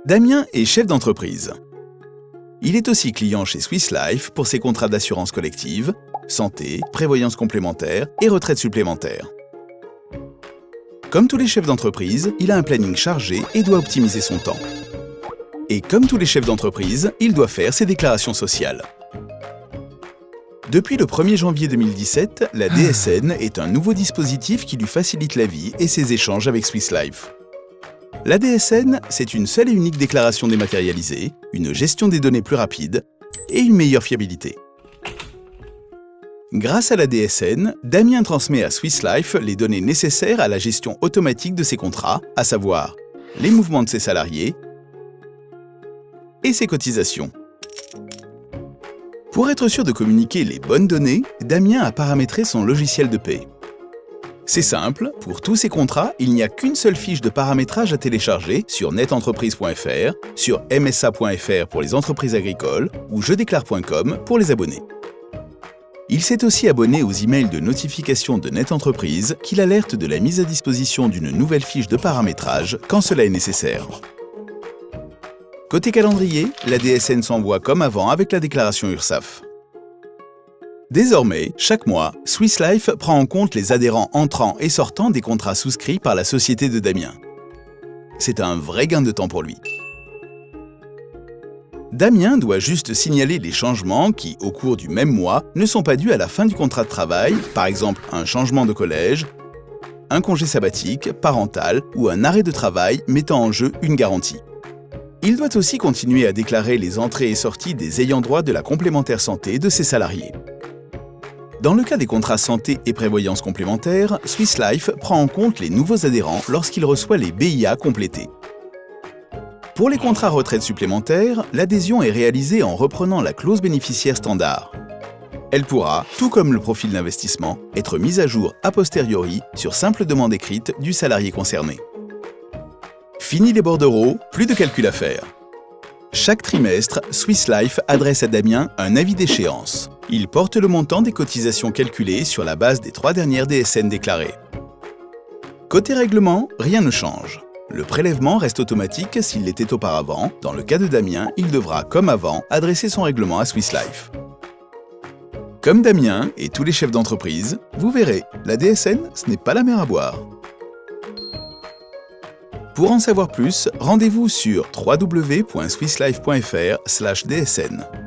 Damien est chef d'entreprise. Il est aussi client chez Swiss Life pour ses contrats d'assurance collective, santé, prévoyance complémentaire et retraite supplémentaire. Comme tous les chefs d'entreprise, il a un planning chargé et doit optimiser son temps. Et comme tous les chefs d'entreprise, il doit faire ses déclarations sociales. Depuis le 1er janvier 2017, la DSN est un nouveau dispositif qui lui facilite la vie et ses échanges avec Swiss Life. La DSN, c'est une seule et unique déclaration dématérialisée, une gestion des données plus rapide et une meilleure fiabilité. Grâce à la DSN, Damien transmet à Swiss Life les données nécessaires à la gestion automatique de ses contrats, à savoir les mouvements de ses salariés et ses cotisations. Pour être sûr de communiquer les bonnes données, Damien a paramétré son logiciel de paie. C'est simple, pour tous ces contrats, il n'y a qu'une seule fiche de paramétrage à télécharger sur netentreprise.fr, sur msa.fr pour les entreprises agricoles ou jedéclare.com pour les abonnés. Il s'est aussi abonné aux emails de notification de NetEntreprise qui l'alertent de la mise à disposition d'une nouvelle fiche de paramétrage quand cela est nécessaire. Côté calendrier, la DSN s'envoie comme avant avec la déclaration URSSAF. Désormais, chaque mois, Swiss Life prend en compte les adhérents entrants et sortants des contrats souscrits par la société de Damien. C'est un vrai gain de temps pour lui. Damien doit juste signaler les changements qui, au cours du même mois, ne sont pas dus à la fin du contrat de travail, par exemple un changement de collège, un congé sabbatique, parental ou un arrêt de travail mettant en jeu une garantie. Il doit aussi continuer à déclarer les entrées et sorties des ayants droit de la complémentaire santé de ses salariés. Dans le cas des contrats santé et prévoyance complémentaire, Swiss Life prend en compte les nouveaux adhérents lorsqu'il reçoit les BIA complétés. Pour les contrats retraite supplémentaire, l'adhésion est réalisée en reprenant la clause bénéficiaire standard. Elle pourra, tout comme le profil d'investissement, être mise à jour a posteriori sur simple demande écrite du salarié concerné. Fini les bordereaux, plus de calcul à faire. Chaque trimestre, Swiss Life adresse à Damien un avis d'échéance. Il porte le montant des cotisations calculées sur la base des 3 dernières DSN déclarées. Côté règlement, rien ne change. Le prélèvement reste automatique s'il l'était auparavant. Dans le cas de Damien, il devra, comme avant, adresser son règlement à Swiss Life. Comme Damien et tous les chefs d'entreprise, vous verrez, la DSN, ce n'est pas la mer à boire. Pour en savoir plus, rendez-vous sur www.swisslife.fr/dsn.